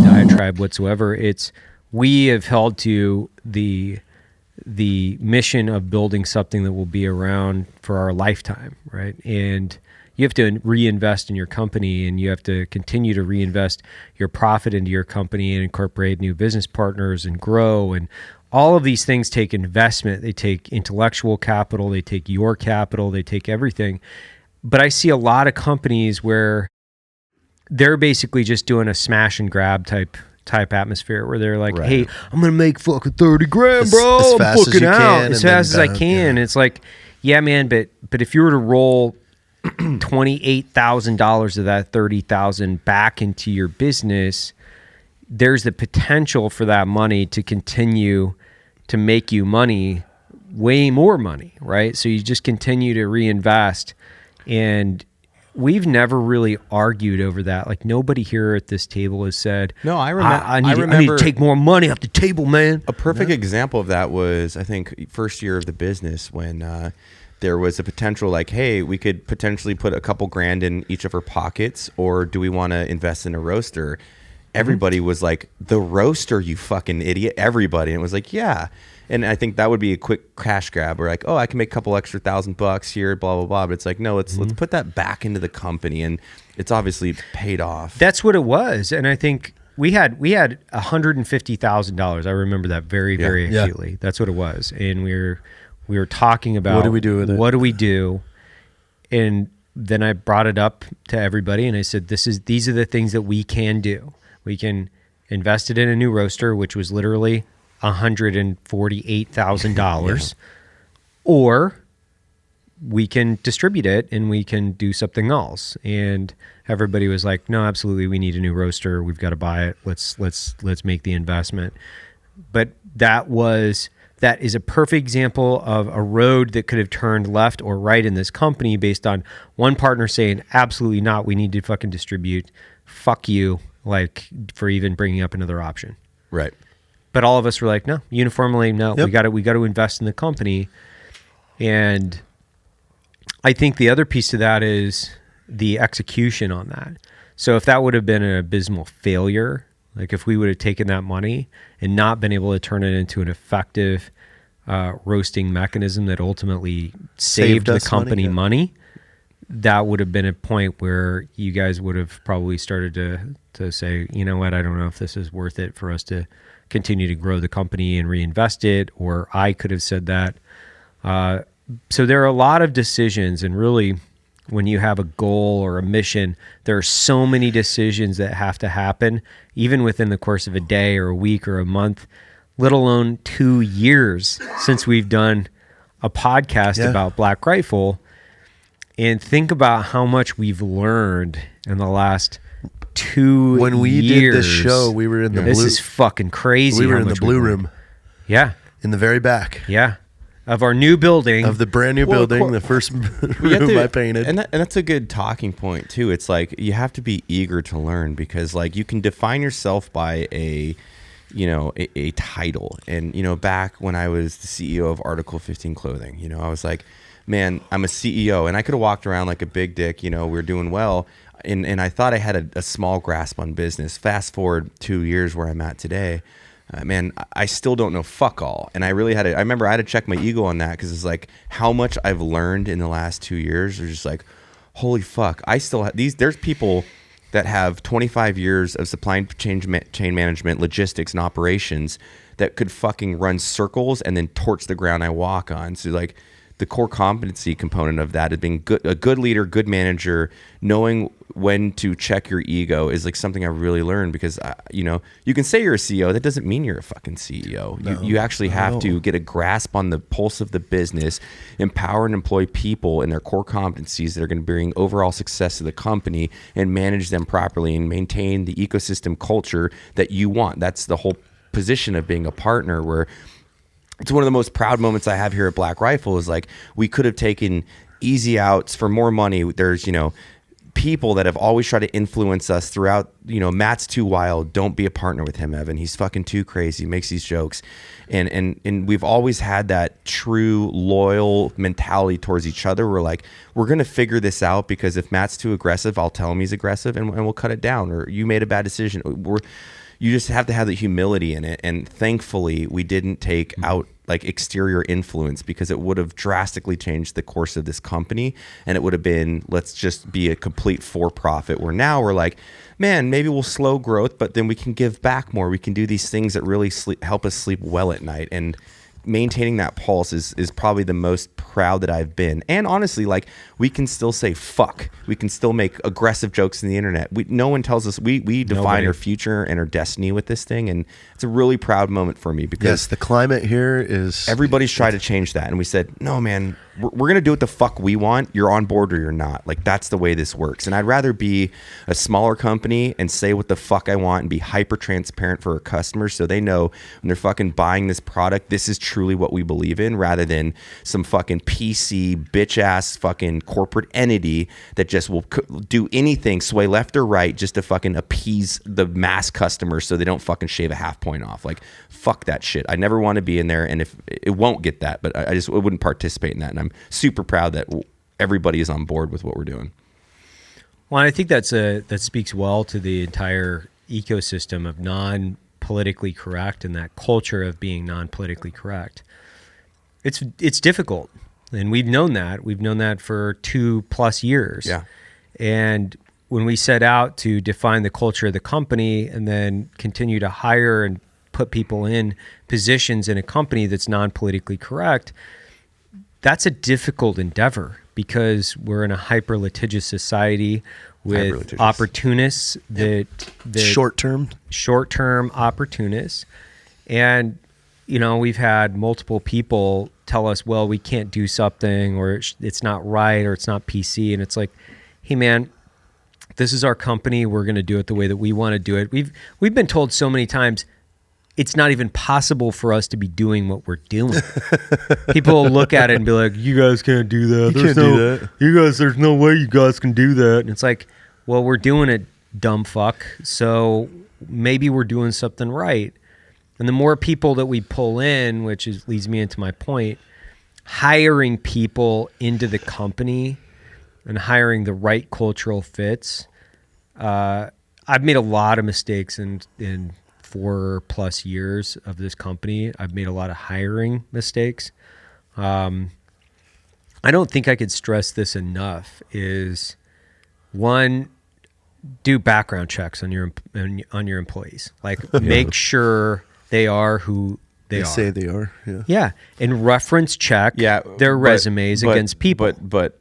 Diatribe whatsoever. It's we have held to the mission of building something that will be around for our lifetime, right? And you have to reinvest in your company, and you have to continue to reinvest your profit into your company and incorporate new business partners and grow. And all of these things take investment. They take intellectual capital. They take your capital. They take everything. But I see a lot of companies where they're basically just doing a smash and grab type atmosphere where they're like, hey, I'm going to make fucking 30 grand, bro. As fast as you can. As fast as I can. Yeah. It's like, yeah, man, but if you were to roll $28,000 of that 30,000 back into your business, there's the potential for that money to continue to make you money, way more money, right? So you just continue to reinvest. And we've never really argued over that. Like, nobody here at this table has said, no, I remember I need to take more money off the table, man. A perfect example of that was, I think, first year of the business when there was a potential like, hey, we could potentially put a couple grand in each of our pockets, or do we want to invest in a roaster? Everybody was like, the roaster, you fucking idiot. Everybody. And it was like, yeah. And I think that would be a quick cash grab. We're like, oh, I can make a couple extra $1,000 here, blah, blah, blah. But it's like, no, let's put that back into the company. And it's obviously paid off. That's what it was. And I think we had $150,000. I remember that very, very acutely. Yeah. That's what it was. And we were talking about, what do we do with it? What do we do? And then I brought it up to everybody and I said, these are the things that we can do. We can invest it in a new roaster, which was literally $148,000, or we can distribute it and we can do something else. And everybody was like, no, absolutely, we need a new roaster. We've got to buy it. Let's make the investment. But that is a perfect example of a road that could have turned left or right in this company based on one partner saying, absolutely not, we need to fucking distribute. Fuck you, like, for even bringing up another option. Right. But all of us were like, no, uniformly, no, we got to invest in the company. And I think the other piece to that is the execution on that. So if that would have been an abysmal failure, like if we would have taken that money and not been able to turn it into an effective roasting mechanism that ultimately saved the company money, that would have been a point where you guys would have probably started to say, you know what, I don't know if this is worth it for us to continue to grow the company and reinvest it, or I could have said that. So there are a lot of decisions, and really when you have a goal or a mission, there are so many decisions that have to happen, even within the course of a day or a week or a month, let alone 2 years since we've done a podcast about Black Rifle. And think about how much we've learned in the last 2 years. When we did this show, we were in the This is fucking crazy. We were in the blue room. Yeah. In the very back. Yeah. Of our new building. Of the brand new building, the first room I painted. And that's a good talking point, too. It's like you have to be eager to learn, because like you can define yourself by a title. And, back when I was the CEO of Article 15 Clothing, I was like, man, I'm a CEO. And I could have walked around like a big dick, we're doing well. And I thought I had a small grasp on business. Fast forward 2 years where I'm at today, man, I still don't know fuck all. And I remember I had to check my ego on that, because it's like how much I've learned in the last 2 years. They're just like, holy fuck. I still have there's people that have 25 years of supply chain management, logistics, and operations that could fucking run circles and then torch the ground I walk on. So like, the core competency component of that is being a good leader, good manager, knowing when to check your ego is like something I really learned, because, you can say you're a CEO. That doesn't mean you're a fucking CEO. No, you actually have to get a grasp on the pulse of the business, empower and employ people in their core competencies that are going to bring overall success to the company, and manage them properly and maintain the ecosystem culture that you want. That's the whole position of being a partner, where it's one of the most proud moments I have here at Black Rifle is like, we could have taken easy outs for more money. There's, people that have always tried to influence us throughout, Matt's too wild. Don't be a partner with him, Evan. He's fucking too crazy. He makes these jokes. And we've always had that true loyal mentality towards each other. We're like, we're going to figure this out, because if Matt's too aggressive, I'll tell him he's aggressive and we'll cut it down. Or you made a bad decision. You just have to have the humility in it. And thankfully we didn't take out like exterior influence, because it would have drastically changed the course of this company. And it would have been, let's just be a complete for-profit, where now we're like, man, maybe we'll slow growth, but then we can give back more. We can do these things that really help us sleep well at night. And maintaining that pulse is probably the most proud that I've been. And honestly, like, we can still say fuck. We can still make aggressive jokes in the internet. No one tells us we define our future and our destiny with this thing. And it's a really proud moment for me, because yes, the climate here is, everybody's tried to change that. And we said, no, man, we're going to do what the fuck we want. You're on board or you're not. Like, that's the way this works. And I'd rather be a smaller company and say what the fuck I want and be hyper transparent for our customers, so they know when they're fucking buying this product, this is truly what we believe in, rather than some fucking PC bitch ass fucking corporate entity that just will do anything, sway left or right, just to fucking appease the mass customers so they don't fucking shave a half point off. Like, fuck that shit. I never want to be in there, and if it won't get that, but I wouldn't participate in that. And I'm super proud that everybody is on board with what we're doing. Well, I think that speaks well to the entire ecosystem of non-politically correct, and that culture of being non-politically correct. It's difficult, and we've known that. We've known that for 2+ years. Yeah. And when we set out to define the culture of the company and then continue to hire and put people in positions in a company that's non-politically correct, that's a difficult endeavor, because we're in a hyper litigious society with opportunists that short-term opportunists. And, we've had multiple people tell us, well, we can't do something, or it's not right, or it's not PC. And it's like, hey man, this is our company. We're going to do it the way that we want to do it. We've been told so many times, it's not even possible for us to be doing what we're doing. People will look at it and be like, you guys can't do that. There's no way you guys can do that. And it's like, well, we're doing it, dumb fuck. So maybe we're doing something right. And the more people that we pull in, leads me into my point, hiring people into the company and hiring the right cultural fits. I've made a lot of mistakes in 4+ years of this company. I've made a lot of hiring mistakes. I don't think I could stress this enough, is one, do background checks on your employees. Like, make sure they are who they say they are. Yeah. Yeah. And reference check their resumes against people. But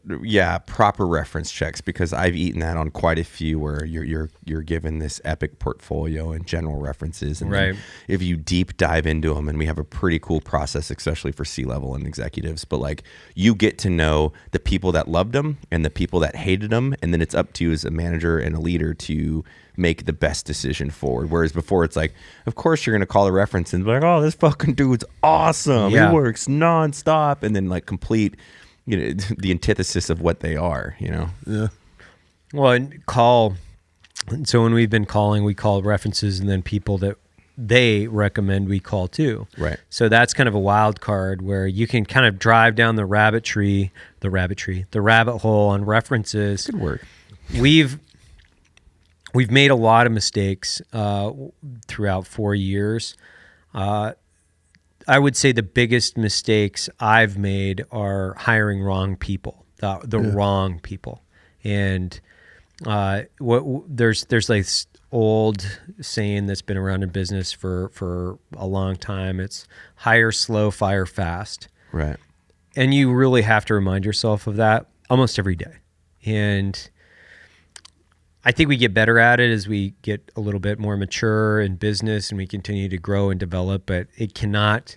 proper reference checks, because I've eaten that on quite a few, where you're given this epic portfolio and general references. And then if you deep dive into them, and we have a pretty cool process, especially for C-level and executives, but like, you get to know the people that loved them and the people that hated them. And then it's up to you as a manager and a leader to make the best decision forward. Whereas before, it's like, of course you're going to call a reference and be like, oh, this fucking dude's awesome. He works nonstop. And then like complete, the antithesis of what they are, Yeah. Well, so when we've been calling, we call references, and then people that they recommend we call too. Right. So that's kind of a wild card, where you can kind of drive down the rabbit hole on references. Good word. We've made a lot of mistakes throughout 4 years. I would say the biggest mistakes I've made are hiring wrong people, the wrong people. And there's like this old saying that's been around in business for a long time. It's hire slow, fire fast. Right. And you really have to remind yourself of that almost every day. And I think we get better at it as we get a little bit more mature in business and we continue to grow and develop, but it cannot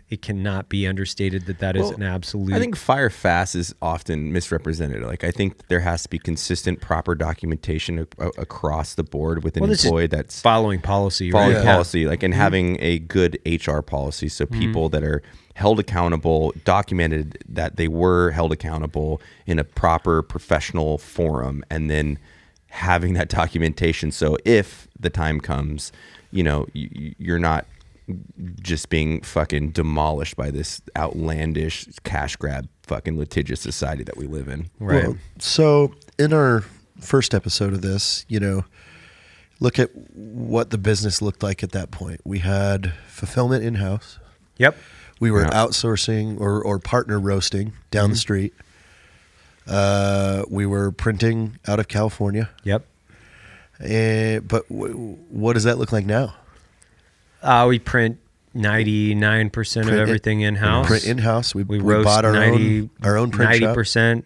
be understated that is an absolute. I think fire fast is often misrepresented. Like, I think there has to be consistent, proper documentation across the board with an employee that's following policy, like, and having a good HR policy. So people that are held accountable, documented that they were held accountable in a proper professional forum, and then having that documentation. So if the time comes, you know, you're not just being fucking demolished by this outlandish cash grab fucking litigious society that we live in. Right. Well, so in our first episode of this, you know, look at what the business looked like at that point. We had fulfillment in-house. Yep. We were Yeah. outsourcing or partner roasting down the street. We were printing out of California. Yep. But what does that look like now? We print 99% of Print it- everything in-house. Print in-house. We roast bought our 90, own print shop. 90%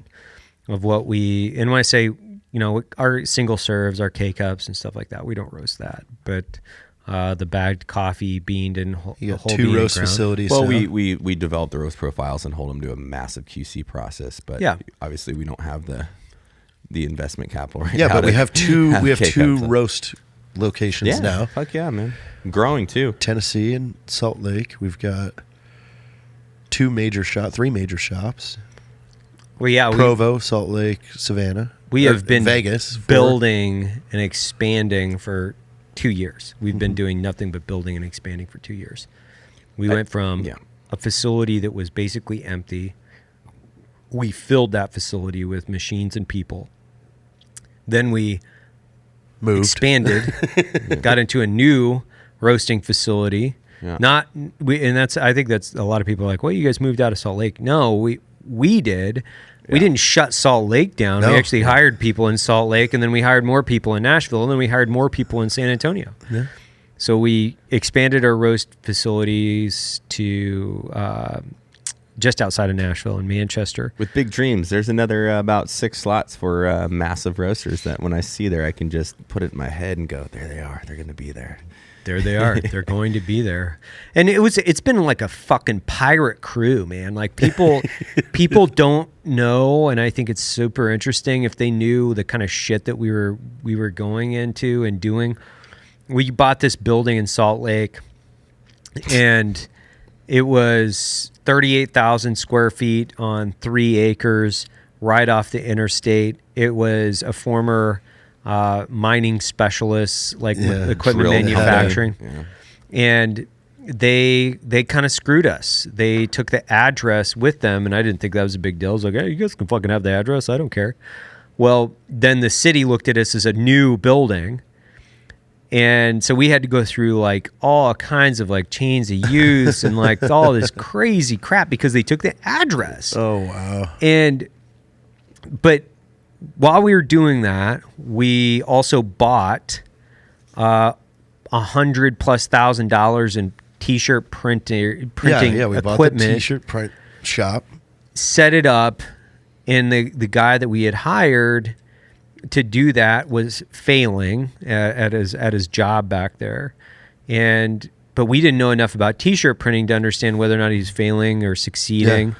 of what we, and when I say, you know, our single serves, our K-cups and stuff like that, we don't roast that. But the bagged coffee, beaned, and You the got whole 2 bean roast ground. facilities. Well, now. we develop the roast profiles and hold them to a massive QC process, but Yeah. obviously we don't have the investment capital right Yeah, now but to we have two K-cups. roast locations Yeah, now. fuck yeah, man. Growing too. Tennessee and Salt Lake. We've got 3 major shops. Well, yeah, Provo, Salt Lake, Savannah. we Or have been Vegas. 4. building and expanding for 2 years. We've been doing nothing but building and expanding for 2 years. We went from yeah. a facility that was basically empty. We filled that facility with machines and people. Then we Moved. expanded, got into a new roasting facility. Yeah. I think that's a lot of people are like, well, you guys moved out of Salt Lake. No, we did. We didn't shut Salt Lake down. No. We actually hired people in Salt Lake, and then we hired more people in Nashville, and then we hired more people in San Antonio. Yeah. So we expanded our roast facilities to just outside of Nashville in Manchester. With big dreams, there's another about 6 slots for massive roasters that when I see there, I can just put it in my head and go, there they are. They're going to be there. There they are. They're going to be there. And it's been like a fucking pirate crew, man. Like people don't know, and I think it's super interesting if they knew the kind of shit that we were going into and doing. We bought this building in Salt Lake, and it was 38,000 square feet on 3 acres right off the interstate. It was a former mining specialist, like equipment Drill manufacturing. Yeah. And they kind of screwed us. They took the address with them, and I didn't think that was a big deal. I was like, hey, you guys can fucking have the address. I don't care. Well, then the city looked at us as a new building. And so we had to go through like all kinds of like chains of use and like all this crazy crap because they took the address. Oh, wow. But while we were doing that, we also bought $100,000+ in t-shirt printing Yeah, we bought the equipment, t-shirt print shop. set it up, and the guy that we had hired to do that was failing at his job back there, but we didn't know enough about t-shirt printing to understand whether or not he's failing or succeeding. Yeah.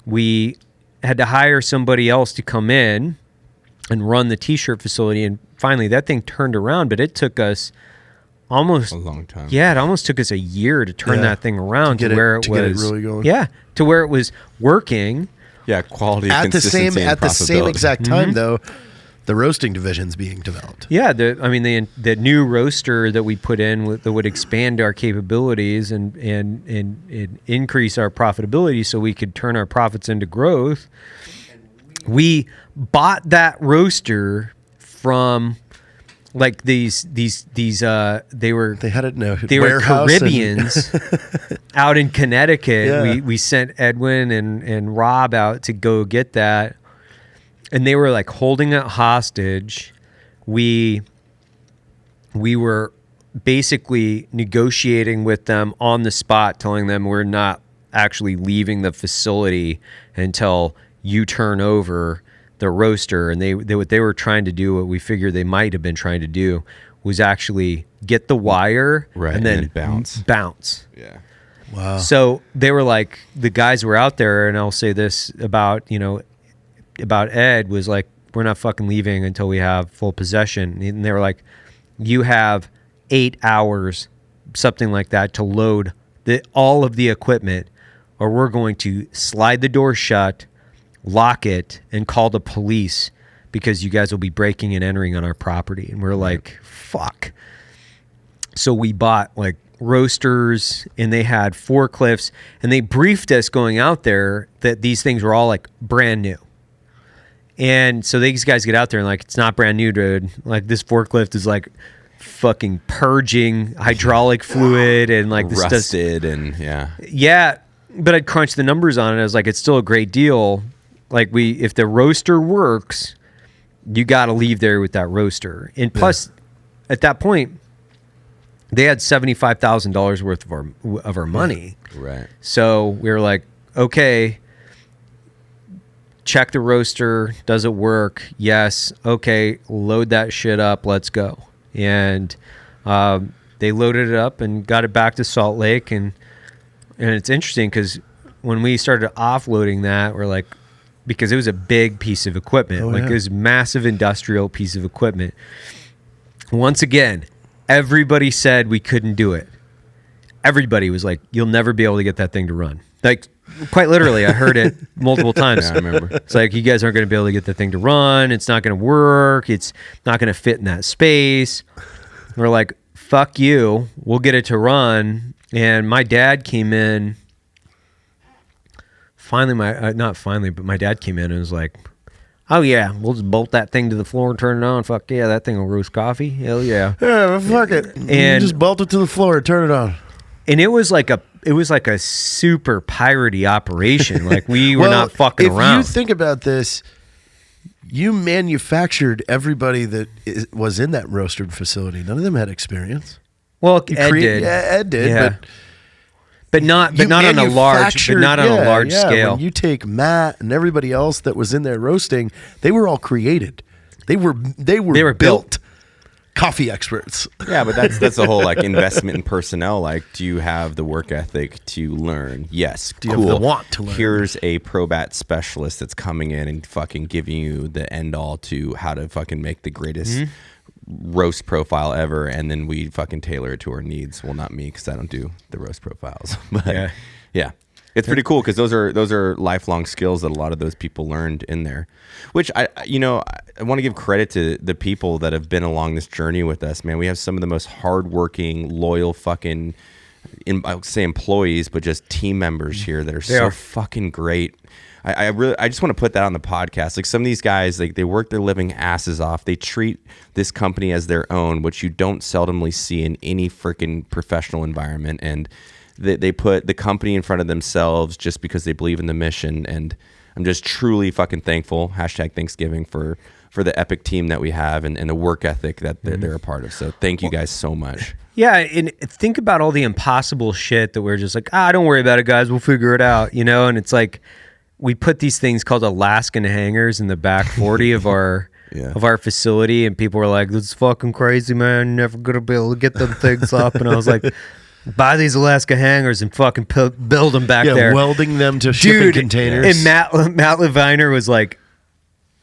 We had to hire somebody else to come in and run the t-shirt facility, and finally that thing turned around, but it took us almost A long time. Yeah, it almost took us a year to turn Yeah. that thing around to get where it it was really going. Yeah, to where it was working. Yeah, quality, At the consistency, same and profitability. exact time, though, the roasting division's being developed. Yeah, the new roaster that we put in that would expand our capabilities and increase our profitability so we could turn our profits into growth. We bought that roaster from like these they were They had it in a they were warehouse. Caribbeans out in Connecticut. Yeah. We sent Edwin and Rob out to go get that, and they were like holding it hostage. We were basically negotiating with them on the spot, telling them we're not actually leaving the facility until you turn over the roaster. And they what they were trying to do, what we figured they might have been trying to do, was actually get the wire Right, and then and bounce. bounce. Yeah. Wow. So they were like, the guys were out there, and I'll say this about Ed, was like, we're not fucking leaving until we have full possession. And they were like, you have 8 hours, something like that, to load all of the equipment, or we're going to slide the door shut, lock it, and call the police because you guys will be breaking and entering on our property. And we're like, fuck. So we bought like roasters, and they had forklifts, and they briefed us going out there that these things were all like brand new. And so these guys get out there and like, it's not brand new, dude. Like this forklift is like fucking purging hydraulic fluid and like this rusted and yeah. But I'd crunch the numbers on it. I was like, it's still a great deal. Like if the roaster works, you got to leave there with that roaster. And plus, at that point, they had $75,000 worth of our money. Right. So we were like, okay, check the roaster. Does it work? Yes. Okay, load that shit up. Let's go. And they loaded it up and got it back to Salt Lake. And it's interesting because when we started offloading that, we're like, because it was a big piece of equipment, it was a massive industrial piece of equipment. Once again, everybody said we couldn't do it. Everybody was like, you'll never be able to get that thing to run. Like, quite literally, I heard it multiple times. Yeah, I remember. It's like, you guys aren't going to be able to get the thing to run. It's not going to work. It's not going to fit in that space. We're like, fuck you. We'll get it to run. And my dad came in. My dad came in and was like, oh yeah, we'll just bolt that thing to the floor and turn it on. Fuck yeah, that thing will roast coffee. Hell yeah. Yeah, fuck it. And you just bolt it to the floor and turn it on. And it was like a super piratey operation. Like we were not fucking around. If you think about this, you manufactured everybody that was in that roasted facility. None of them had experience. Well, Ed did. Yeah, Ed did. Yeah. But not on a large scale. When you take Matt and everybody else that was in there roasting, they were all created. They were built coffee experts. Yeah, but that's the whole like investment in personnel. Like, do you have the work ethic to learn? Yes. Do you have the want to learn? Here's a Probat specialist that's coming in and fucking giving you the end all to how to fucking make the greatest roast profile ever, and then we fucking tailor it to our needs. Well, not me, because I don't do the roast profiles. But yeah. It's pretty cool because those are lifelong skills that a lot of those people learned in there. Which I want to give credit to the people that have been along this journey with us, man. We have some of the most hardworking, loyal fucking, I would say employees, but just team members here that are so fucking great. I just want to put that on the podcast. Like some of these guys, like they work their living asses off. They treat this company as their own, which you don't seldomly see in any freaking professional environment. And they put the company in front of themselves just because they believe in the mission. And I'm just truly fucking thankful, #Thanksgiving, for the epic team that we have and the work ethic that they're a part of. So thank you guys so much. Yeah, and think about all the impossible shit that we're just like, don't worry about it, guys. We'll figure it out, And it's like, we put these things called Alaskan hangers in the back 40 of our facility, and people were like, "This is fucking crazy, man. You're never gonna be able to get them things up." And I was like, "Buy these Alaska hangers and fucking build them back there." Welding them to shipping containers. And Matt Leviner was like,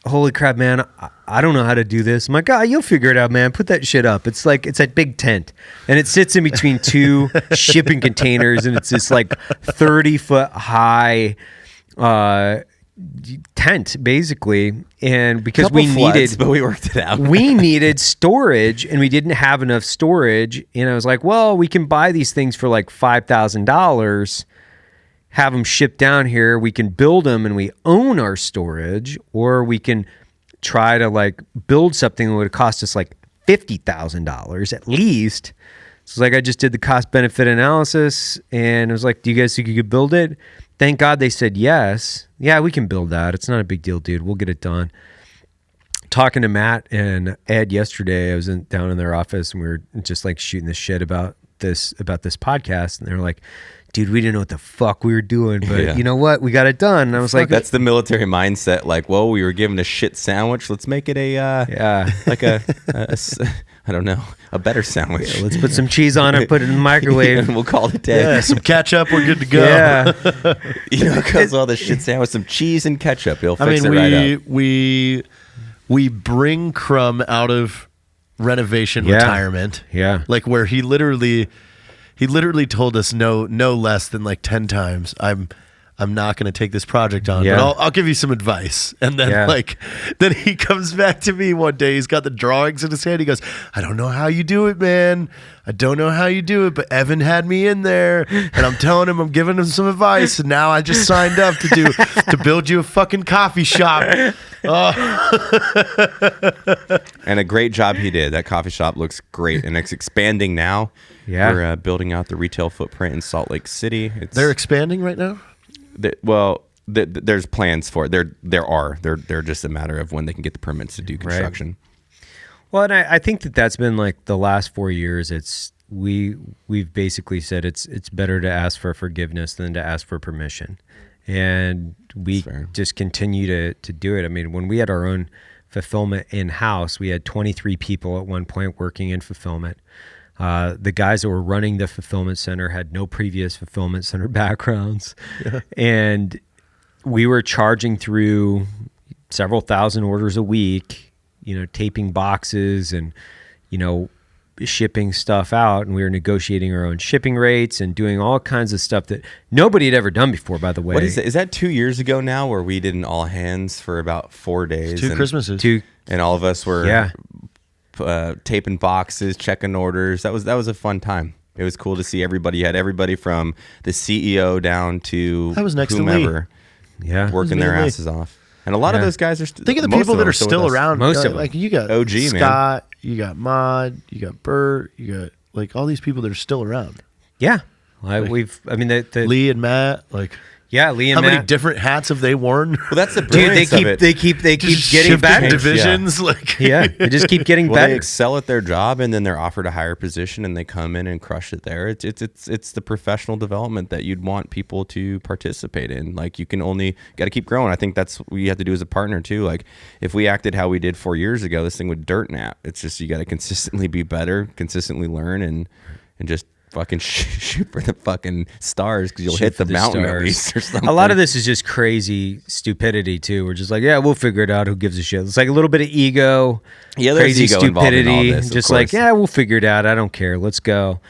"Holy crap, man! I don't know how to do this." I'm like, you'll figure it out, man. Put that shit up. It's like it's a big tent, and it sits in between two shipping containers, and it's this like 30-foot high tent basically. And because we worked it out. We needed storage, and we didn't have enough storage. And I was like, well, we can buy these things for like $5,000, have them shipped down here. We can build them and we own our storage, or we can try to like build something that would cost us like $50,000 at least. So like I just did the cost benefit analysis, and I was like, do you guys think you could build it? Thank God they said yes. Yeah, we can build that. It's not a big deal, dude. We'll get it done. Talking to Matt and Ed yesterday, I was down in their office, and we were just like shooting the shit about this podcast, and they were like, dude, we didn't know what the fuck we were doing, but you know what? We got it done. And I was like, that's the military mindset. Like, well, we were given a shit sandwich. Let's make it like I don't know, a better sandwich. Yeah, let's put some cheese on it, put it in the microwave, and we'll call it a day. Yeah, some ketchup, we're good to go. Yeah. Because all the shit sandwich, some cheese and ketchup, you'll fix it right up. We bring Crumb out of renovation retirement. Yeah. Like where he literally told us no less than like 10 times, I'm not going to take this project on, Yeah. but I'll give you some advice. And then then he comes back to me one day. He's got the drawings in his hand. He goes, I don't know how you do it, man. I don't know how you do it, but Evan had me in there, and I'm telling him, I'm giving him some advice, and now I just signed up to build you a fucking coffee shop. And a great job he did. That coffee shop looks great, and it's expanding now. Yeah. We're building out the retail footprint in Salt Lake City. They're expanding right now? There's plans for it. They're just a matter of when they can get the permits to do construction. Well, and I think that's been like the last 4 years. We've basically said it's better to ask for forgiveness than to ask for permission, and we just continue to do it. I mean, when we had our own fulfillment in house, we had 23 people at one point working in fulfillment. The guys that were running the fulfillment center had no previous fulfillment center backgrounds, and we were charging through several thousand orders a week. Taping boxes and, shipping stuff out. And we were negotiating our own shipping rates and doing all kinds of stuff that nobody had ever done before, by the way. What is it? Is that 2 years ago now where we did an all hands for about 4 days? Two Christmases. And all of us were taping boxes, checking orders. That was a fun time. It was cool to see everybody. You had everybody from the CEO down to I was next whomever to Lee. working their asses off. And a lot of those guys are think of the people that are still around. Most of them. Like you got OG, Scott, you got Mod, you got Bert, you got like all these people that are still around. Yeah. The Lee and Matt, like Lee and how Matt. many different hats have they worn? Well, that's the Dude, brilliance of it. they keep Just getting shifting better. divisions. Like They just keep getting Well, better. they excel at their job, and then they're offered a higher position, and they come in and crush it there. It's the professional development that you'd want people to participate in. Like you can only got to keep growing. I think that's what you have to do as a partner too. Like if we acted how we did 4 years ago, this thing would dirt nap. It's just you got to consistently be better, consistently learn, and just fucking shoot for the fucking stars because you'll hit the mountain at least or something. A lot of this is just crazy stupidity too. We're just like, we'll figure it out. Who gives a shit? It's like a little bit of ego, there's crazy ego involved in all stupidity. this, of Just course. like, we'll figure it out. I don't care. Let's go.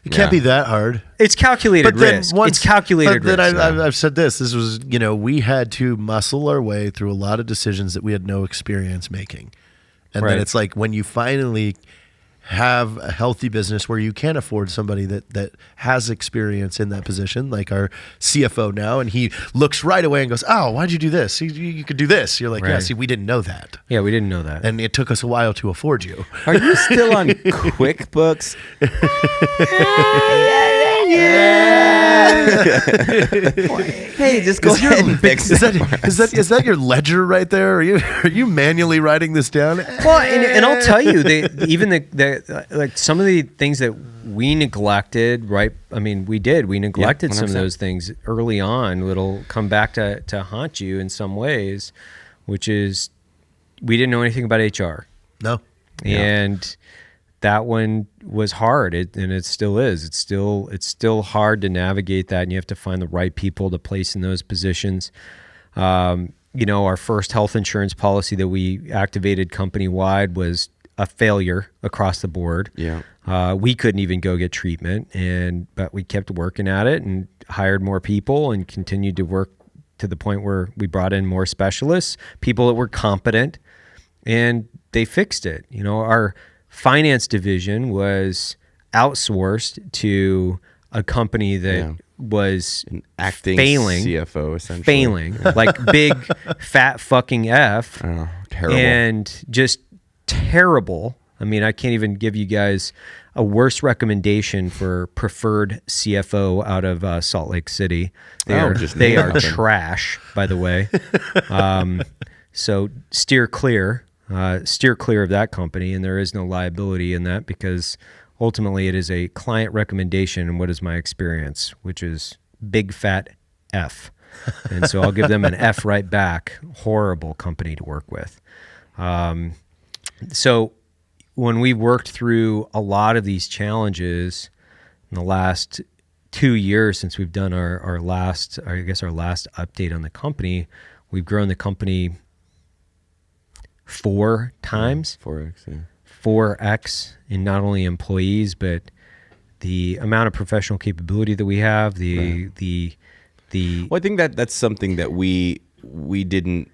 it can't be that hard. It's calculated risk. It's calculated but risk. then I've said this. This was we had to muscle our way through a lot of decisions that we had no experience making, and then it's like when you finally have a healthy business where you can afford somebody that has experience in that position, like our CFO now, and he looks right away and goes, oh, why'd you do this? You could do this. You're like, yeah, see, we didn't know that. Yeah, we didn't know that. And it took us a while to afford you. Are you still on QuickBooks? Hey, just go ahead and fix it. Is that your ledger right there? Are you manually writing this down? Well, and I'll tell you, even like some of the things that we neglected, right? I mean, we neglected some of those things early on. It'll come back to haunt you in some ways, which is we didn't know anything about HR. No. And that one was hard, and it still is. It's still hard to navigate that, and you have to find the right people to place in those positions. Our first health insurance policy that we activated company-wide was a failure across the board. Yeah. We couldn't even go get treatment, but we kept working at it and hired more people and continued to work to the point where we brought in more specialists, people that were competent, and they fixed it. Our finance division was outsourced to a company that was an acting failing, CFO essentially. Failing, like big fat fucking F. Oh, terrible. And just terrible. I mean, I can't even give you guys a worse recommendation for preferred CFO out of Salt Lake City. They are trash, by the way. So steer clear of that company, and there is no liability in that because ultimately it is a client recommendation. And what is my experience, which is big fat F. And so I'll give them an F right back. Horrible company to work with. So when we worked through a lot of these challenges in the last 2 years since we've done our last update on the company, we've grown the company 4 times. 4x, yeah. 4x in not only employees, but the amount of professional capability that we have, the Well, I think that's something that we didn't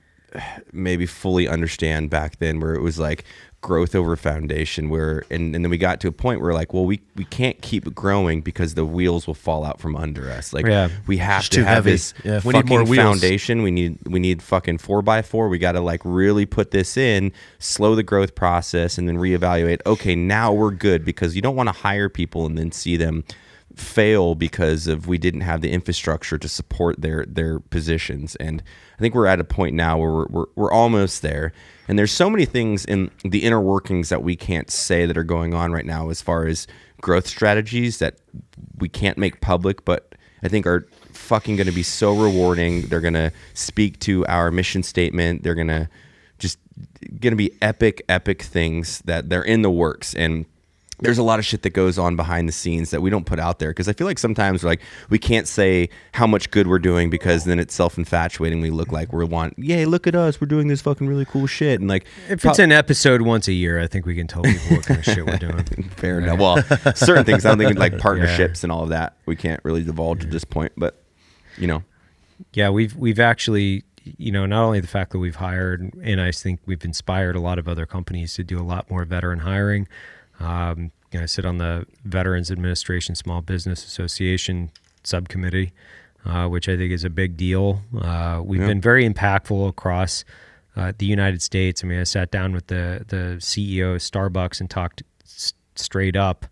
maybe fully understand back then, where it was like growth over foundation, where and then we got to a point where like, well, we can't keep growing because the wheels will fall out from under us. Like we have to have this we need more wheels. foundation. We need fucking 4x4. We got to like really put this in, slow the growth process, and then reevaluate. Okay, now we're good, because you don't want to hire people and then see them fail because of we didn't have the infrastructure to support their positions. And I think we're at a point now where we're almost there. And there's so many things in the inner workings that we can't say that are going on right now as far as growth strategies that we can't make public, but I think are fucking going to be so rewarding. They're going to speak to our mission statement. They're going to be epic things that they're in the works. And there's a lot of shit that goes on behind the scenes that we don't put out there, because I feel like sometimes we can't say how much good we're doing, because then it's self-infatuating. We look like yay, look at us, we're doing this fucking really cool shit. And like, if it's an episode once a year, I think we can tell people what kind of shit we're doing. Fair enough. Well, certain things, I'm thinking like partnerships and all of that, we can't really divulge at this point, but yeah, we've actually, not only the fact that we've hired, and I think we've inspired a lot of other companies to do a lot more veteran hiring. I sit on the Veterans Administration Small Business Association subcommittee, which I think is a big deal. We've been very impactful across the United States. I mean, I sat down with the CEO of Starbucks and talked straight up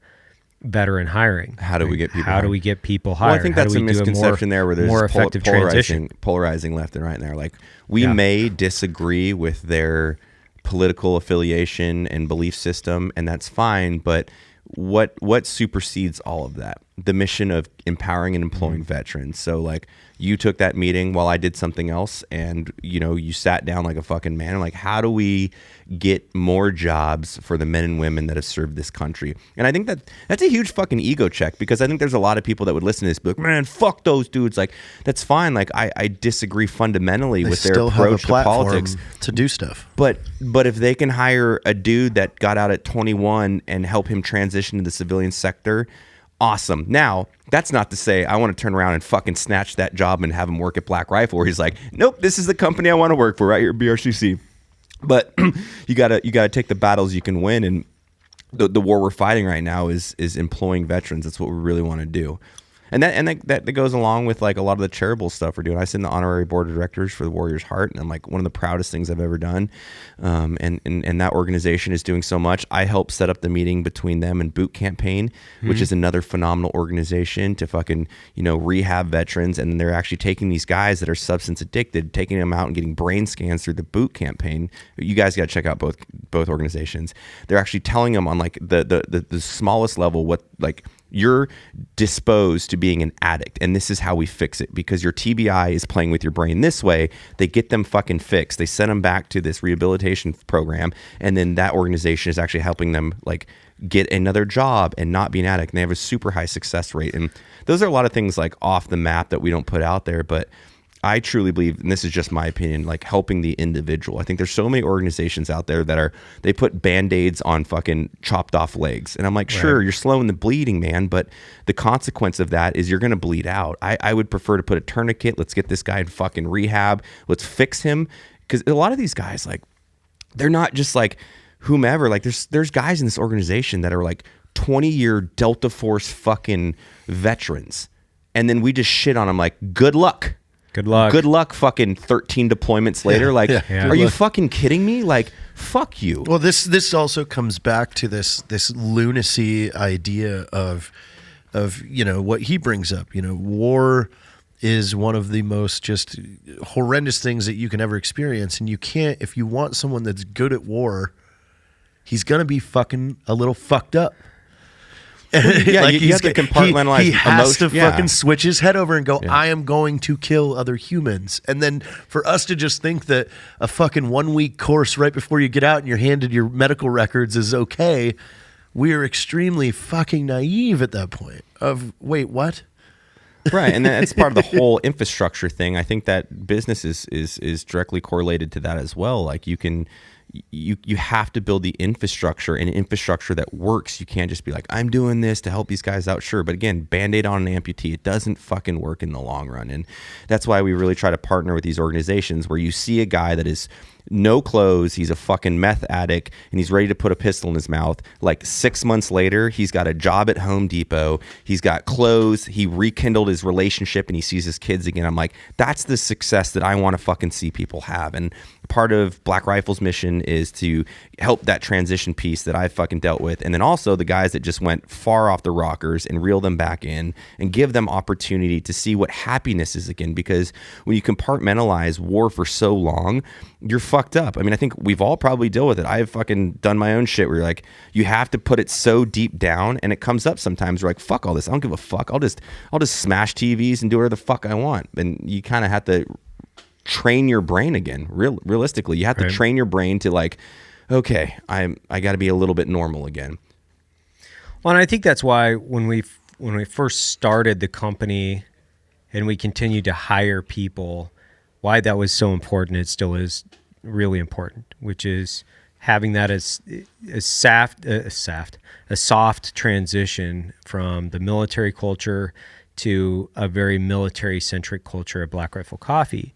veteran hiring. How do we get people? How do we get people hired? Well, I think that's a misconception there, where there's more effective transition, polarizing left and right in there. Like, we may disagree with their political affiliation and belief system, and that's fine, but what supersedes all of that? The mission of empowering and employing veterans. So like, you took that meeting while I did something else, and you sat down like a fucking man. Like, how do we get more jobs for the men and women that have served this country? And I think that's a huge fucking ego check, because I think there's a lot of people that would listen to this book, man, fuck those dudes. Like, that's fine. Like, I disagree fundamentally with their approach to politics to do stuff. But if they can hire a dude that got out at 21 and help him transition to the civilian sector, awesome. Now, that's not to say I want to turn around and fucking snatch that job and have him work at Black Rifle, where he's like, nope, this is the company I want to work for right here at BRCC. But you gotta take the battles you can win, and the war we're fighting right now is employing veterans. That's what we really want to do. And that goes along with like a lot of the charitable stuff we're doing. I sit in the honorary board of directors for the Warriors Heart, and I'm like, one of the proudest things I've ever done. And that organization is doing so much. I helped set up the meeting between them and Boot Campaign, which is another phenomenal organization to fucking rehab veterans. And they're actually taking these guys that are substance addicted, taking them out and getting brain scans through the Boot Campaign. You guys got to check out both organizations. They're actually telling them on like the smallest level what like, you're disposed to being an addict, and this is how we fix it, because your TBI is playing with your brain this way. They get them fucking fixed. They send them back to this rehabilitation program, and then that organization is actually helping them like get another job and not be an addict. And they have a super high success rate. And those are a lot of things like off the map that we don't put out there, but I truly believe, and this is just my opinion, like helping the individual. I think there's so many organizations out there that they put Band-Aids on fucking chopped off legs. And I'm like, sure, you're slowing the bleeding, man, but the consequence of that is you're going to bleed out. I would prefer to put a tourniquet. Let's get this guy in fucking rehab. Let's fix him. Because a lot of these guys, like, they're not just like whomever. Like, there's guys in this organization that are like 20-year Delta Force fucking veterans. And then we just shit on them like, good luck. Good luck. Good luck fucking 13 deployments later. Like, are you fucking kidding me? Like, fuck you. Well, this also comes back to this lunacy idea of what he brings up. War is one of the most just horrendous things that you can ever experience. And you can't, if you want someone that's good at war, he's going to be fucking a little fucked up. Yeah, like you have to compartmentalize. He has to fucking switch his head over and go, I am going to kill other humans. And then for us to just think that a fucking 1 week course right before you get out and you're handed your medical records is okay, we are extremely fucking naive at that point of, wait, what? Right, and that's part of the whole infrastructure thing. I think that business is directly correlated to that as well. Like, you can you have to build the infrastructure, and infrastructure that works. You can't just be like, I'm doing this to help these guys out. Sure. But again, Band-Aid on an amputee, it doesn't fucking work in the long run. And that's why we really try to partner with these organizations where you see a guy that is no clothes, he's a fucking meth addict, and he's ready to put a pistol in his mouth. Like 6 months later, he's got a job at Home Depot, he's got clothes, he rekindled his relationship, and he sees his kids again. I'm like, that's the success that I want to fucking see people have. And part of Black Rifle's mission is to help that transition piece that I fucking dealt with, and then also the guys that just went far off the rockers and reel them back in and give them opportunity to see what happiness is again. Because when you compartmentalize war for so long, you're fucked up. I mean, I think we've all probably dealt with it. I've fucking done my own shit where you're like, you have to put it so deep down, and it comes up sometimes. We're like, fuck all this. I don't give a fuck. I'll just smash TVs and do whatever the fuck I want. And you kind of have to train your brain again. Realistically, you have to train your brain to like, okay, I got to be a little bit normal again. Well, and I think that's why when we first started the company and we continued to hire people, why that was so important. It still is really important, which is having that as a soft transition from the military culture to a very military-centric culture of Black Rifle Coffee.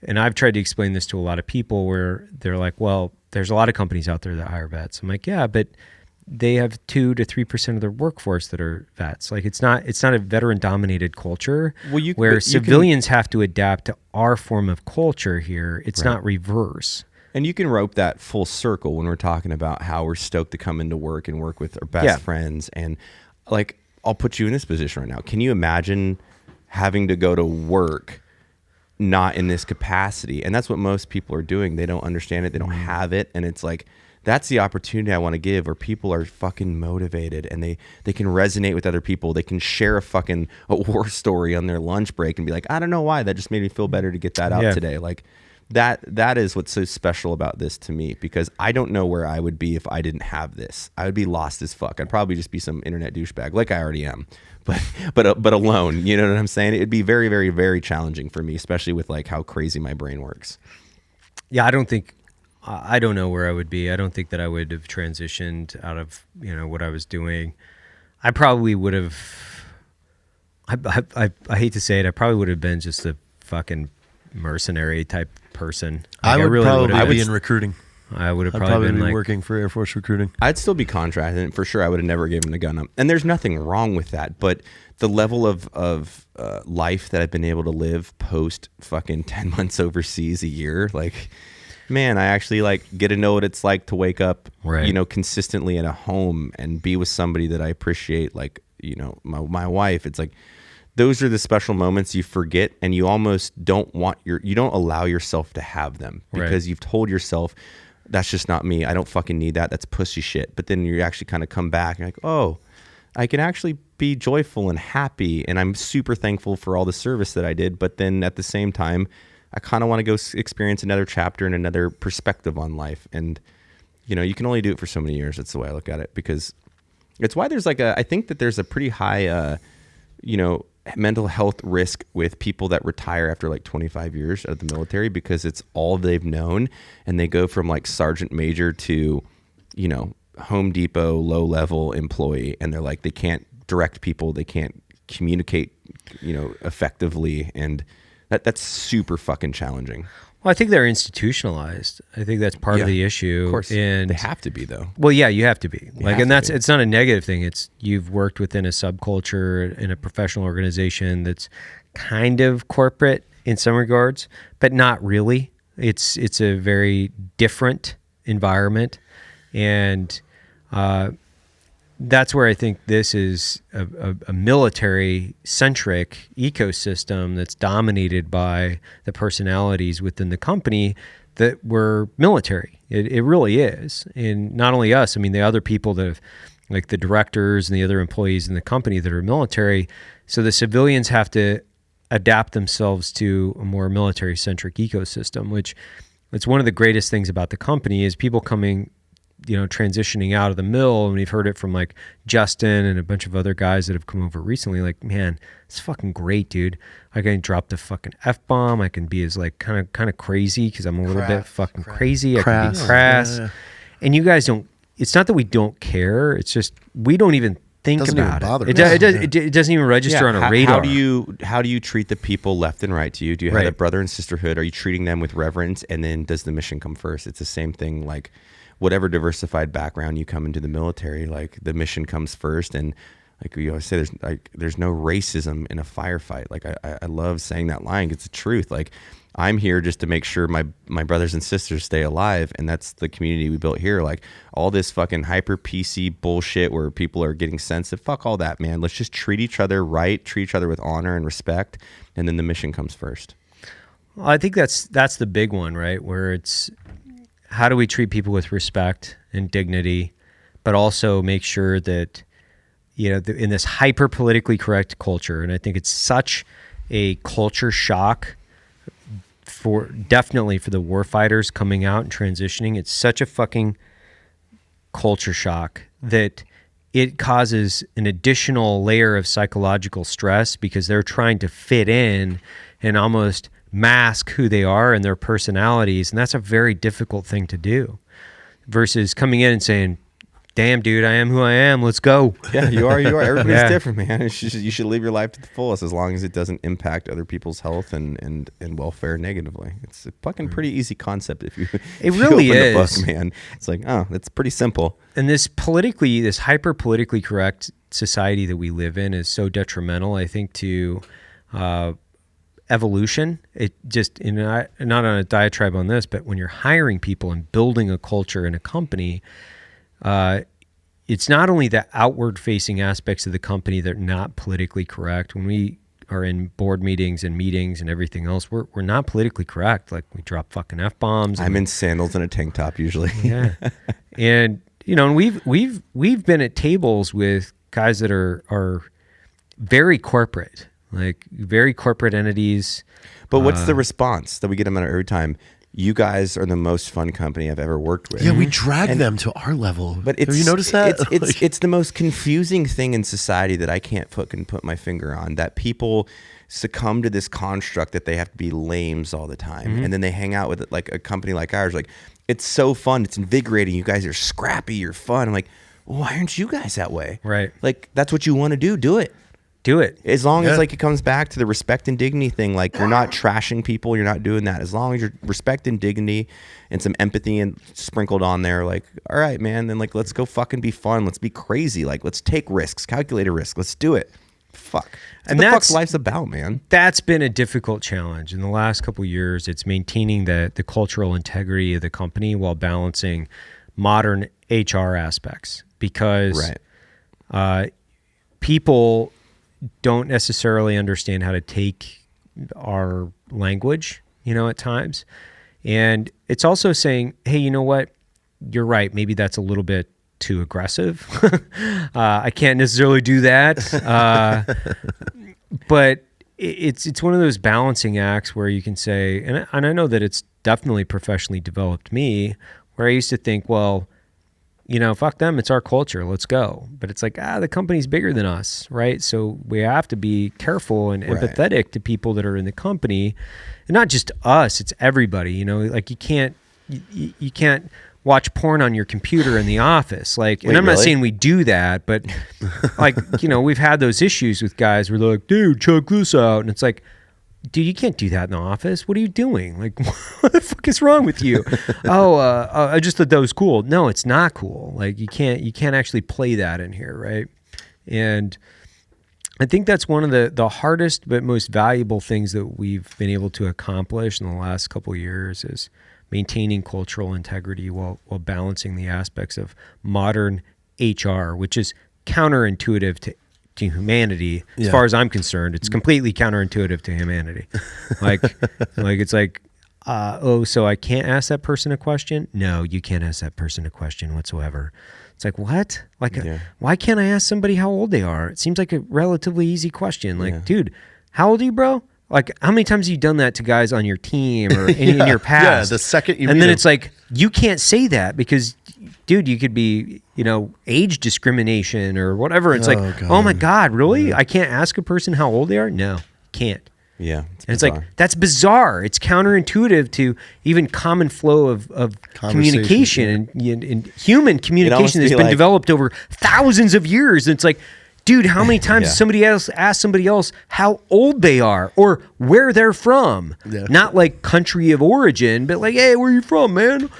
And I've tried to explain this to a lot of people where they're like, well, there's a lot of companies out there that hire vets. I'm like, yeah, but they have 2 to 3% of their workforce that are vets. Like it's not a veteran-dominated culture where civilians have to adapt to our form of culture here. It's not reverse. And you can rope that full circle when we're talking about how we're stoked to come into work and work with our best friends. And like, I'll put you in this position right now. Can you imagine having to go to work not in this capacity? And that's what most people are doing. They don't understand it. They don't have it. And it's like, that's the opportunity I want to give, where people are fucking motivated and they can resonate with other people. They can share a war story on their lunch break and be like, I don't know why, that just made me feel better to get that out today. Like that is what's so special about this to me, because I don't know where I would be if I didn't have this. I would be lost as fuck. I'd probably just be some internet douchebag like I already am, but alone. You know what I'm saying? It'd be very, very, very challenging for me, especially with like how crazy my brain works. Yeah, I don't know where I would be. I don't think that I would have transitioned out of, what I was doing. I probably would have, I hate to say it, I probably would have been just a fucking mercenary type person. Like, I would probably be in recruiting. I would have I'd probably been be like working for Air Force recruiting. I'd still be contracted, and for sure I would have never given the gun up. And there's nothing wrong with that, but the level of life that I've been able to live post fucking 10 months overseas a year, like, man, I actually like get to know what it's like to wake up, consistently at a home and be with somebody that I appreciate, like, my wife. It's like, those are the special moments you forget, and you almost you don't allow yourself to have them because you've told yourself, that's just not me. I don't fucking need that. That's pussy shit. But then you actually kind of come back and you're like, oh, I can actually be joyful and happy. And I'm super thankful for all the service that I did. But then at the same time, I kind of want to go experience another chapter and another perspective on life. And, you can only do it for so many years. That's the way I look at it, because it's why there's I think that there's a pretty high, mental health risk with people that retire after like 25 years out of the military, because it's all they've known, and they go from like sergeant major to, Home Depot low level employee, and they're like, they can't direct people, they can't communicate, effectively, and that's super fucking challenging. Well, I think they're institutionalized. I think that's part of the issue. Of course, and they have to be, though. Well, yeah, you have to be. It's not a negative thing. It's you've worked within a subculture in a professional organization that's kind of corporate in some regards, but not really. It's a very different environment, and that's where I think this is a military-centric ecosystem that's dominated by the personalities within the company that were military. It really is. And not only us, I mean, the other people that have, like the directors and the other employees in the company that are military. So the civilians have to adapt themselves to a more military-centric ecosystem, which it's one of the greatest things about the company is people coming transitioning out of the mill, and we've heard it from like Justin and a bunch of other guys that have come over recently. Like, man, it's fucking great, dude. I can drop the fucking F-bomb. I can be as like kind of crazy because I'm a little bit fucking crazy. I can be crass. Yeah. And you guys don't. It's not that we don't care. It's just we don't even think about it. It doesn't even register on a radar. How do you treat the people left and right to you? Do you have a brother and sisterhood? Are you treating them with reverence? And then does the mission come first? It's the same thing. Like whatever diversified background you come into the military, like the mission comes first. And like we always say, there's no racism in a firefight. Like I love saying that line. It's the truth. Like I'm here just to make sure my brothers and sisters stay alive, and that's the community we built here. Like all this fucking hyper PC bullshit where people are getting sensitive. Fuck all that, man. Let's just treat each other right, treat each other with honor and respect, and then the mission comes first. Well, I think that's the big one, right? Where it's how do we treat people with respect and dignity, but also make sure that in this hyper politically correct culture, and I think it's such a culture shock. Definitely for the warfighters coming out and transitioning, it's such a fucking culture shock that it causes an additional layer of psychological stress because they're trying to fit in and almost mask who they are and their personalities, and that's a very difficult thing to do versus coming in and saying, damn, dude, I am who I am. Let's go. Yeah, you are. Everybody's different, man. You should live your life to the fullest as long as it doesn't impact other people's health and welfare negatively. It's a fucking pretty easy concept if you really open is. The book, man. It's like, oh, that's pretty simple. And this hyper politically correct society that we live in is so detrimental, I think, to evolution. It just, not on a diatribe on this, but when you're hiring people and building a culture in a company, it's not only the outward facing aspects of the company that are not politically correct. When we are in board meetings and everything else, we're not politically correct. Like we drop fucking F-bombs. I'm in sandals and a tank top usually. Yeah. And and we've been at tables with guys that are very corporate, like very corporate entities. But what's the response that we get them at every time? You guys are the most fun company I've ever worked with. Yeah, we drag them to our level. But have you noticed that? It's the most confusing thing in society that I can't fucking put my finger on, that people succumb to this construct that they have to be lames all the time. And then they hang out with like a company like ours. Like, it's so fun. It's invigorating. You guys are scrappy. You're fun. I'm like, well, why aren't you guys that way? Right. Like, that's what you want to do. Do it. Do it. As long as like it comes back to the respect and dignity thing, like you're not trashing people, you're not doing that. As long as you're respect and dignity and some empathy and sprinkled on there, like, all right, man, then like let's go fucking be fun. Let's be crazy. Like let's take risks, calculate a risk. Let's do it. Fuck. That's what the fuck life's about, man. That's been a difficult challenge in the last couple of years. It's maintaining the cultural integrity of the company while balancing modern HR aspects because people don't necessarily understand how to take our language, at times. And it's also saying, hey, you know what? You're right. Maybe that's a little bit too aggressive. I can't necessarily do that. But it's one of those balancing acts where you can say, and I know that it's definitely professionally developed me, where I used to think, well, fuck them. It's our culture. Let's go. But it's like, the company's bigger than us, right? So we have to be careful and empathetic to people that are in the company, and not just us. It's everybody. Like you can't watch porn on your computer in the office. Like, and I'm not saying we do that, but like we've had those issues with guys where they're like, dude, check this out, and it's like, dude, you can't do that in the office. What are you doing? Like, what the fuck is wrong with you? I just thought that was cool. No, it's not cool. Like, you can't actually play that in here, right? And I think that's one of the hardest but most valuable things that we've been able to accomplish in the last couple of years is maintaining cultural integrity while balancing the aspects of modern HR, which is counterintuitive to humanity. As far as I'm concerned, it's completely counterintuitive to humanity. Like it's like, so I can't ask that person a question? No, you can't ask that person a question whatsoever. It's like, what? Like, why can't I ask somebody how old they are? It seems like a relatively easy question. Like, dude, how old are you, bro? Like, how many times have you done that to guys on your team or in your past? Yeah, the second you and then it's like, you can't say that because dude, you could be, age discrimination or whatever. It's like, God. oh my God, really? I can't ask a person how old they are? No, can't. Yeah. And it's like, that's bizarre. It's counterintuitive to even common flow of communication and human communication that's been developed over thousands of years. And it's like, dude, how many times does somebody else ask somebody else how old they are or where they're from? Yeah. Not like country of origin, but like, hey, where are you from, man?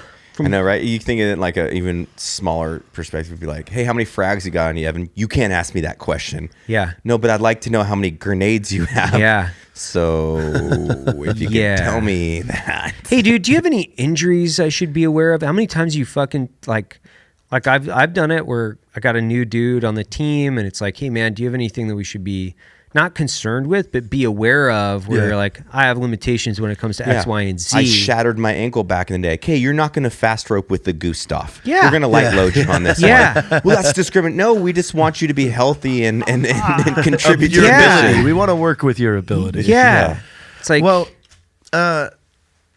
I know, right? You think of it like a even smaller perspective would be like, hey, how many frags you got on you, Evan? You can't ask me that question. Yeah. No, but I'd like to know how many grenades you have. Yeah. So if you can tell me that. Hey, dude, do you have any injuries I should be aware of? How many times you fucking like I've done it where I got a new dude on the team and it's like, hey man, do you have anything that we should be not concerned with, but be aware of where you're like, I have limitations when it comes to X, Y, and Z. I shattered my ankle back in the day. Okay, you're not going to fast rope with the Gustav. Yeah. We're going to light load you on this one. Well, that's discriminate. No, we just want you to be healthy and contribute to your ability. We want to work with your ability. Yeah. It's like, well, yeah,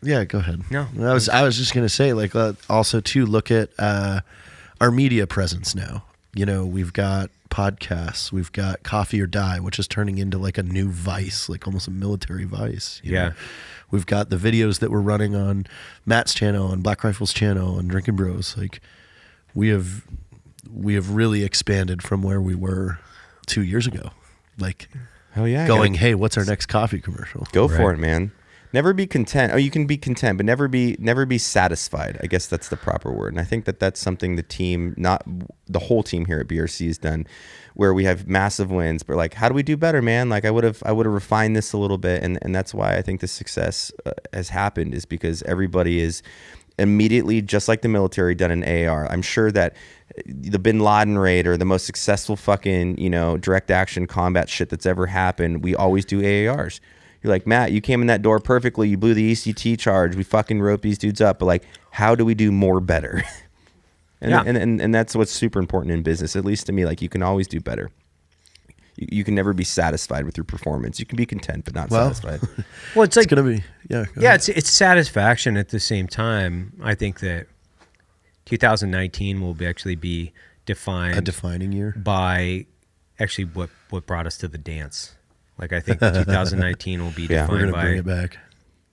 go ahead. No. I was just going to say, like, also to look at our media presence now. We've got podcasts, we've got Coffee or Die, which is turning into like a new Vice, like almost a military Vice. You know? We've got the videos that we're running on Matt's channel, on Black Rifle's channel, and Drinkin Bros. Like, we have really expanded from where we were 2 years ago. Like, hell yeah, going, hey, what's our next coffee commercial? Go for it, man. Never be content. Oh, you can be content, but never be satisfied. I guess that's the proper word. And I think that that's something the team, not the whole team here at BRC, has done, where we have massive wins, but like, how do we do better, man? Like I would have refined this a little bit, and that's why I think the success has happened, is because everybody is immediately, just like the military, done an AR. I'm sure that the Bin Laden raid or the most successful fucking direct action combat shit that's ever happened, we always do AARs. You're like, Matt, you came in that door perfectly. You blew the ECT charge. We fucking roped these dudes up. But like, how do we do more better? And that's what's super important in business, at least to me. Like, you can always do better. You can never be satisfied with your performance. You can be content, but not satisfied. Well, it's like, it's gonna be, it's satisfaction at the same time. I think that 2019 will actually be defined, a defining year, by actually what brought us to the dance. Like, I think 2019 will be defined we're gonna by bring it back.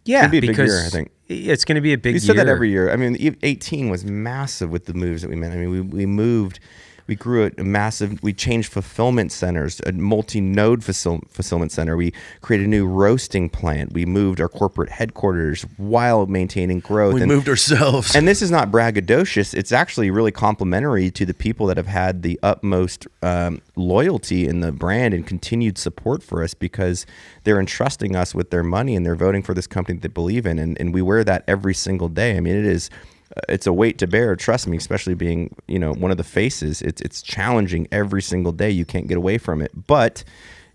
Yeah, it's gonna be a because big year, I think it's going to be a big year. We said that every year. I mean, 18 was massive with the moves that we made. I mean, we moved. We grew a massive, we changed fulfillment centers, a multi-node fulfillment center. We created a new roasting plant. We moved our corporate headquarters while maintaining growth. We moved ourselves. And this is not braggadocious. It's actually really complimentary to the people that have had the utmost loyalty in the brand and continued support for us, because they're entrusting us with their money and they're voting for this company that they believe in. And we wear that every single day. I mean, it's a weight to bear. Trust me, especially being, one of the faces. It's challenging every single day. You can't get away from it, but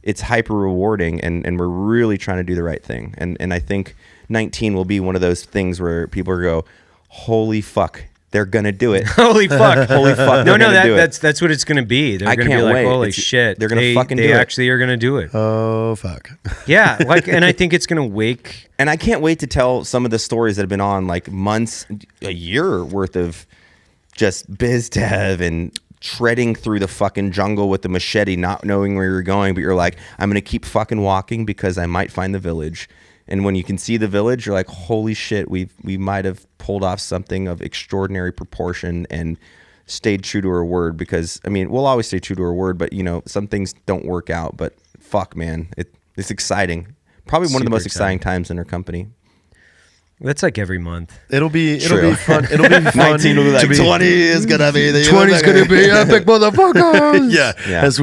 it's hyper rewarding, and we're really trying to do the right thing. And I think 19 will be one of those things where people go, holy fuck, they're gonna do it. Holy fuck. Holy fuck. No, that's what it's gonna be. They're gonna be like, wait. holy shit. They're gonna fucking do it. They actually are gonna do it. Oh fuck. Yeah, and I think it's gonna wake. And I can't wait to tell some of the stories that have been on, like, months, a year worth of just biz dev and treading through the fucking jungle with the machete, not knowing where you're going, but you're like, I'm gonna keep fucking walking because I might find the village. And when you can see the village, you're like, holy shit, we might have pulled off something of extraordinary proportion and stayed true to our word. Because, I mean, we'll always stay true to our word, but, some things don't work out. But fuck, man, it's exciting. Probably one of the most exciting times in our company. That's like every month. It'll be fun. It'll be fun. 19 will be like, 20 is gonna be the 20 is gonna be epic, motherfuckers. Yeah. As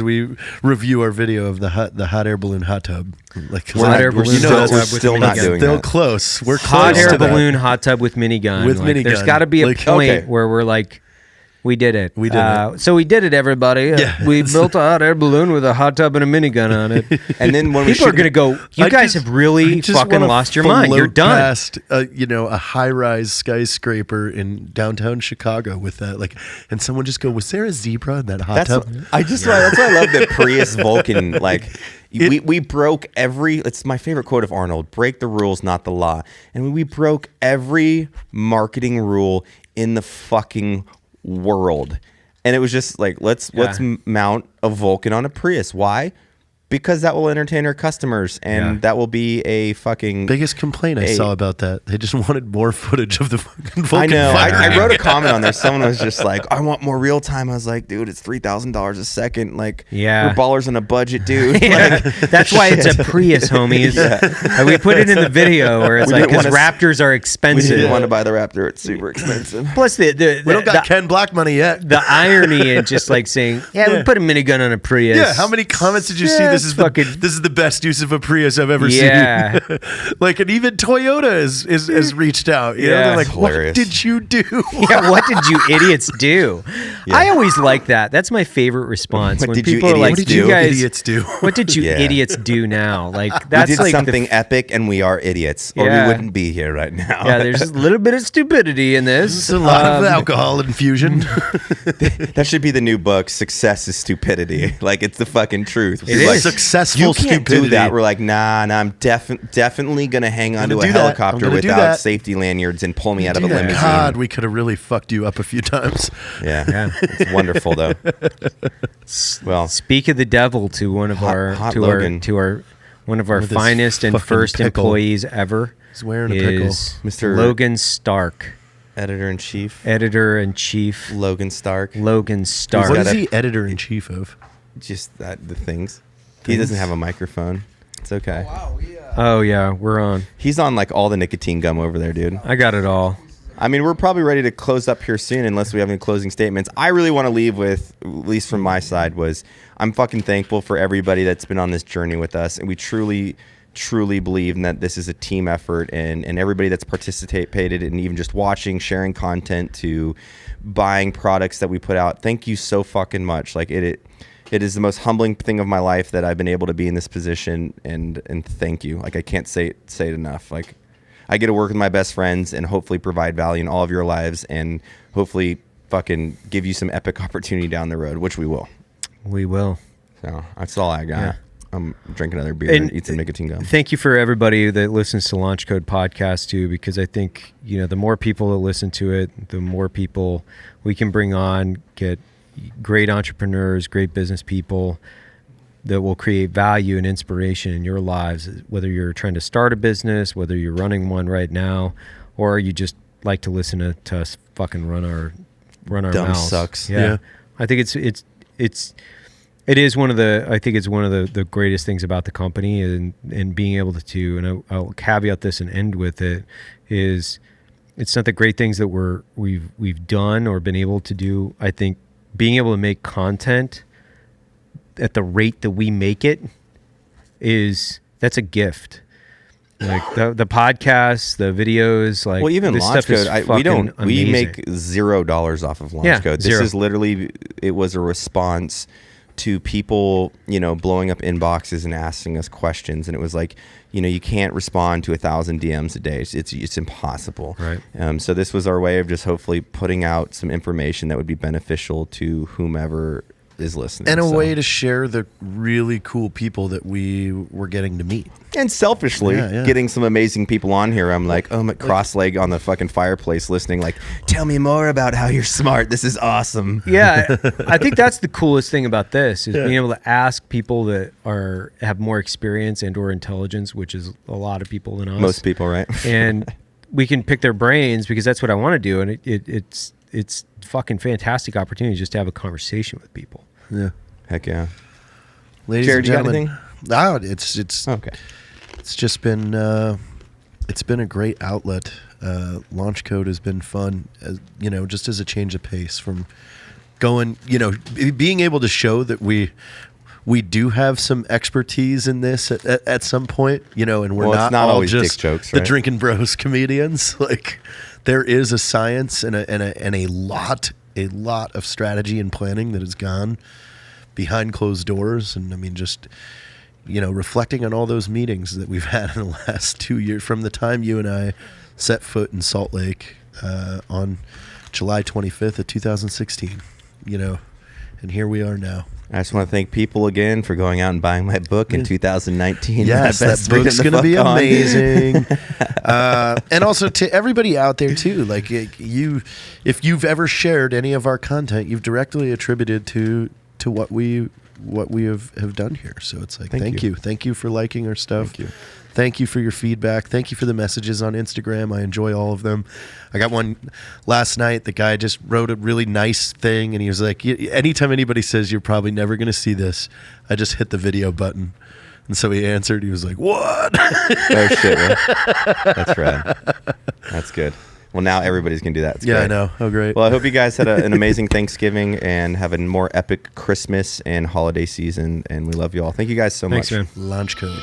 we review our video of the hot air balloon hot tub. Like, we're still not doing still that. close. We're Hot close air to balloon hot tub with minigun. With minigun. There's got to be a Like, point okay. where we're like, we did it. We did it. So we did it, everybody. Yeah. We built a hot air balloon with a hot tub and a minigun on it. And then when people are going to go, you guys have really fucking lost your mind. You're done. Past, a high-rise skyscraper in downtown Chicago with that, and someone just go, was there a zebra in that hot tub? That's why I love that Prius Vulcan, we broke it's my favorite quote of Arnold, break the rules, not the law. And we broke every marketing rule in the fucking world. And it was just like, let's mount a Vulcan on a Prius. Why? Because that will entertain our customers, and that will be a fucking... Biggest complaint I saw about that. They just wanted more footage of the fucking Vulcan. I know. fire. I wrote a comment on there. Someone was just like, I want more real time. I was like, dude, it's $3,000 a second. Like, we're ballers on a budget, dude. Like, that's why it's a Prius, homies. And we put it in the video where it's like, because Raptors are expensive. We didn't want to buy the Raptor. It's super expensive. Plus, we don't got Ken Block money yet. The irony and just like saying, we put a minigun on a Prius. Yeah, how many comments did you see? This is the best use of a Prius I've ever seen. Like, and even Toyota has reached out. You know, they're like, hilarious. What did you do? What did you idiots do? I always like that. That's my favorite response. What when did people you are like, idiots "You do? guys, idiots do?" What did you idiots do now? Like that's we did like something epic, and we are idiots, or we wouldn't be here right now. Yeah, there's a little bit of stupidity in this. There's a lot of alcohol infusion. That should be the new book. Success is stupidity. Like, it's the fucking truth. It is. Like, Successful you can't stupidity. do that. We're like, nah, I'm definitely gonna hang onto a helicopter without safety lanyards and pull me out of a limousine. God, we could have really fucked you up a few times. Yeah. It's wonderful though. Well, speak of the devil to one of our one of our With finest and first pickle. employees ever. He's wearing a pickle. Mr. Logan Stark. Editor-in-chief. Editor-in-chief. Logan Stark. Logan Stark. What is he editor-in-chief of? Just the things. He doesn't have a microphone. It's okay. Oh, yeah, we're on. He's on like all the nicotine gum over there, dude. I got it all. I mean, we're probably ready to close up here soon unless we have any closing statements. I really want to leave with, at least from my side, was I'm fucking thankful for everybody that's been on this journey with us. And we truly believe that this is a team effort, and everybody that's participated in even just watching, sharing content, to buying products that we put out. Thank you so fucking much. Like it is the most humbling thing of my life that I've been able to be in this position, and thank you. Like, I can't say it enough. Like, I get to work with my best friends and hopefully provide value in all of your lives, and hopefully fucking give you some epic opportunity down the road, which we will. We will. So that's all I got. Yeah. I'm drinking another beer and eat some nicotine gum. Thank you for everybody that listens to Launch Code Podcast too, because I think, the more people that listen to it, the more people we can bring on, get great entrepreneurs, great business people that will create value and inspiration in your lives, whether you're trying to start a business, whether you're running one right now, or you just like to listen to us fucking run our Dumb mouths. sucks. Yeah. I think it is one of the greatest things about the company, and being able to, and I'll caveat this and end with it, is it's not the great things that we've done or been able to do. I think being able to make content at the rate that we make it that's a gift. Like the podcasts, the videos, like, well, even this Launch stuff is Code, we amazing. make $0 off of Launch Code. This zero. is literally, it was a response to people, blowing up inboxes and asking us questions, and it was like, you can't respond to 1,000 DMs a day. It's impossible. Right. So this was our way of just hopefully putting out some information that would be beneficial to whomever is listening, and a way to share the really cool people that we were getting to meet. And selfishly, getting some amazing people on here. I'm like, I'm at cross-leg on the fucking fireplace listening, like, tell me more about how you're smart. This is awesome. Yeah, I think that's the coolest thing about this, is being able to ask people that have more experience and or intelligence, which is a lot of people than us. Most people, right? And we can pick their brains, because that's what I want to do. And it's fucking fantastic opportunity just to have a conversation with people. Yeah. Heck yeah. Ladies Jared, and gentlemen, you got anything? it's okay. It's just been it's been a great outlet. Launch Code has been fun, just as a change of pace from going, being able to show that we do have some expertise in this at some point, and we're not all always just dick jokes, the right? Drinkin Bros comedians. Like, there is a science and a lot of strategy and planning that has gone behind closed doors. And I mean, just, reflecting on all those meetings that we've had in the last 2 years, from the time you and I set foot in Salt Lake on July 25th of 2016, And here we are now. I just want to thank people again for going out and buying my book in 2019. Yes, that book's going to be amazing. And also to everybody out there too, like if you've ever shared any of our content, you've directly attributed to what we have done here. So it's like, thank you. Thank you for liking our stuff. Thank you. Thank you for your feedback. Thank you for the messages on Instagram. I enjoy all of them. I got one last night. The guy just wrote a really nice thing, and he was like, anytime anybody says you're probably never going to see this, I just hit the video button. And so he answered. He was like, what? Oh, shit. Really? That's rad. That's good. Well, now everybody's going to do that. It's yeah, great. I know. Oh, great. Well, I hope you guys had an amazing Thanksgiving and have a more epic Christmas and holiday season. And we love you all. Thank you guys so much. Thanks, man. Launch code.